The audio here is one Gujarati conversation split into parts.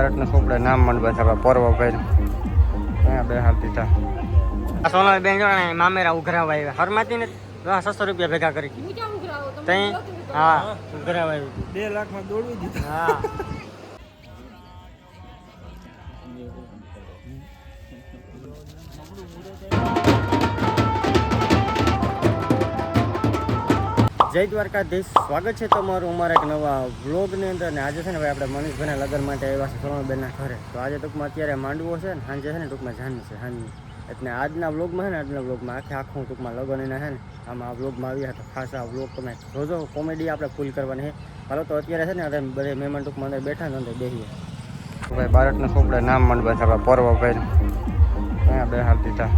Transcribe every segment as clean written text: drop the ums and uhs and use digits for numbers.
બાળકને સોપડે નામ મંડવા છે પરવા ભાઈ અહીંયા બે હાલ દીધા સોના બેન જો મામેરા ઉઘરાવા આવ્યા હરમાતી ને 600 રૂપિયા ભેગા કરી તઈ હા ઉઘરાવા આવ્યું 2 લાખમાં દોડવી દીધા હા જય દ્વારકાધીશ સ્વાગત છે તમારું અમારા એક નવા વ્લોગની અંદર ને આજે છે ને ભાઈ આપણે મનીષભાઈના લગ્ન માટે આવ્યા છે સોનલબેનના ઘરે તો આજે ટૂંકમાં અત્યારે માંડવો છે ને સાંજે છે ને ટૂંકમાં જાની છે હાની એટલે આજના વ્લોગમાં છે ને આજના વ્લોગમાં આખું ટૂંકમાં લગ્ન એના છે ને આમાં આ વ્લોગમાં આવ્યા તો ખાસ આ વ્લોગ તમે જોજો કોમેડી આપણે ફૂલ કરવાની છે હાલો તો અત્યારે છે ને બધા મહેમાન ટૂંકમાં અંદર બેઠા ને અંદર બેસીએ ભાઈ બાળકને સોપડે નામ મંડવા છે આપણે પરવા ભાઈ અહીંયા બે હાલ દીધા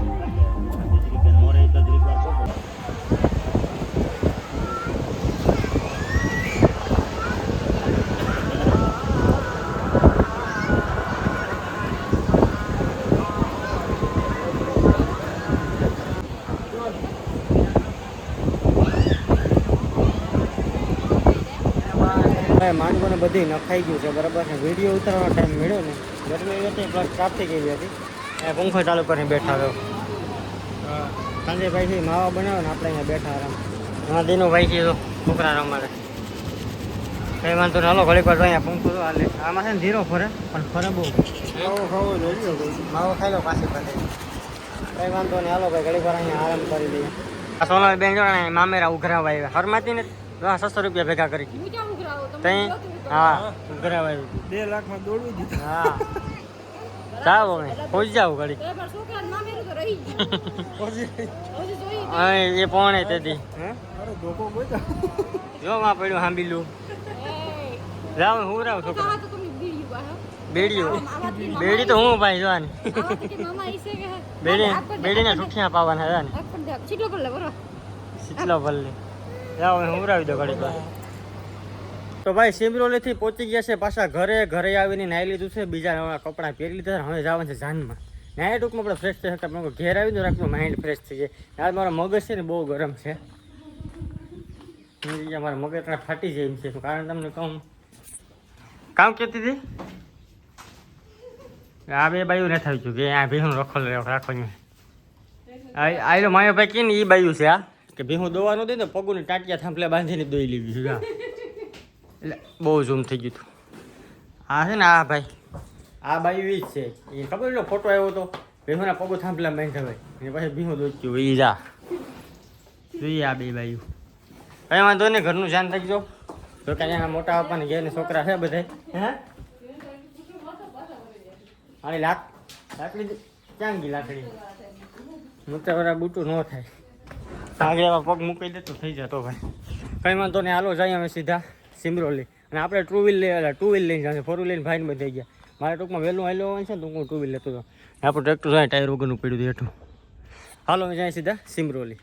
માંડવાને બધી નખાઈ ગયું છે બરાબર ને વિડીયો ઉતારવાનો ટાઈમ મળ્યો ને ગરમી હતી પ્લસ ટ્રાફિક એવી હતી અહીંયા પંખો ચાલુ કરીને બેઠા રહ્યો સંજયભાઈ થી માવા બનાવે ને આપણે અહીંયા બેઠા આરામ એમાં દિનુભાઈ થી છોકરા રમાડે કંઈ વાંધો ને હાલો ઘડીક વાર અહીંયા પંખો તો હાલે આમાં છે ને ધીરો ફરે પણ ફરે બહુ માવો ખાઈ લો પાછી પાસે કંઈ વાંધો નહીં હાલો ભાઈ ઘડીક વાર અહીંયા આરામ કરી દઈએ આ સોના બેન જો મામેરા ઉઘરાવા આવ્યા હરમાતી ને 600 રૂપિયા ભેગા કરી તઈ હા ઉઘરાવા આવ્યું 2 લાખમાં દોડવી દીધા હા જાવ હવે પહોંચી જાવ ઘડી એ પોણે તેથી જો માં પડ્યું સાંભળ્યું જાવ હું રાવ છોકરા બેડી તો હું ભાઈ જોવાની બેડીને સુઠિયા પાવાના હતા ને શીતલો ભલે જાવ હું રાવી દો ઘડી તો ભાઈ સિમરોલીથી પહોંચી ગયા છે પાછા ઘરે આવીને નાહી લીધું છે બીજા નવા કપડાં પહેરી લીધા હવે જવાનું છે જાનમાં નાહી ટૂંકમાં આપણે ફ્રેશ થઈ શકતા ઘેર આવી દો આપણું માઇન્ડ ફ્રેશ થઈ જાય યાર મારો મગજ છે ને બહુ ગરમ છે મારા મગજ ત્યાં ફાટી જાય એમ છે કારણ તમને કહું કામ કહેતી હતી આ બે બાયું નથી આવી ગયું કે આ ભીહું રાખો આયલો માયો ભાઈ કે ને એ બાયું છે આ કે ભીહું દોવાનું દે ને પગુને ટાટિયા થાંભલે બાંધીને દોઈ લેવી છે એટલે બહુ ઝૂમ થઈ ગયું હતું આ છે ને આ ભાઈ આ બાયું એ જ છે એ ખબર એટલો ફોટો આવ્યો હતો ભીહુના પગું થાંભલા બાંધ્યા હોય એને પછી ભીહું દોચ્યું એ જા જોઈએ આ બે બાયું કંઈ વાંધો નહીં ઘરનું ધ્યાન રાખજો જો કે અહીંયા મોટા બાપાને ઘેર છોકરા છે બધા હે અને લાકડી ક્યાં ગઈ લાકડી મોટાવાળા બૂટું ન થાય આગળ પગ મૂકી દે તો થઈ જતો ભાઈ કંઈ વાંધો નહીં હાલો જાય અમે સીધા સિમરોલી અને આપણે ટુ વ્હીલ લઈને જશે 4 વ્હીલ લઈને ભાઈને થઈ ગયા મારે ટૂંકમાં વહેલું હાલ્યો હોય છે ને તો હું 2 વ્હીલ લેતો હતો આપણું ટ્રેક્ટર જાય ટાયર વગરનું પડ્યું હતું હેઠું હાલો અમે જાય સીધા સિમરોલી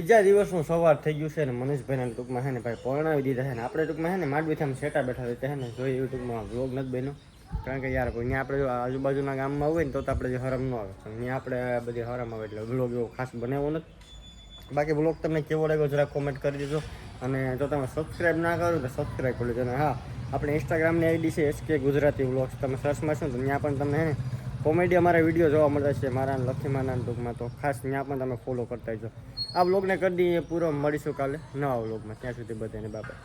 બીજા દિવસનું સવાર થઈ ગયું છે ને મનીષભાઈને ટૂંકમાં છે ને ભાઈ પરણાવી દીધા છે ને આપણે ટૂંકમાં છે ને માંડવીથી આમ સેટા બેઠા રહેતા છે ને જોઈએ એવું ટૂંકમાં વ્લોગ નથી બન્યો કારણ કે યાર કોઈ આપણે જો આજુબાજુના ગામમાં હોય ને તો આપણે જે હરમ ન આવે પણ ત્યાં આપણે બધી હરમ આવે એટલે વ્લોગ એવો ખાસ બનાવ્યો નથી બાકી વ્લોગ તમને કેવો લાગ્યો જરા કોમેન્ટ કરી દેજો અને જો તમે સબસ્ક્રાઈબ ના કરો તો સબસ્ક્રાઈબ કરી લેજો અને હા આપણે ઇન્સ્ટાગ્રામની આઈડી છે SK ગુજરાતી વ્લોગ્સ તમે સર્ચ મારશો ને તો ત્યાં પણ તમને હે ને કોમેડી અમારા વિડીયો જોવા મળતા છે મારા લખીમાના ટૂંકમાં તો ખાસ ત્યાં પણ તમે ફોલો કરતા જજો આ વ્લોગને કરી દઈએ પૂરો મળીશું કાલે નવા વ્લોગમાં ત્યાં સુધી બધાને બાય.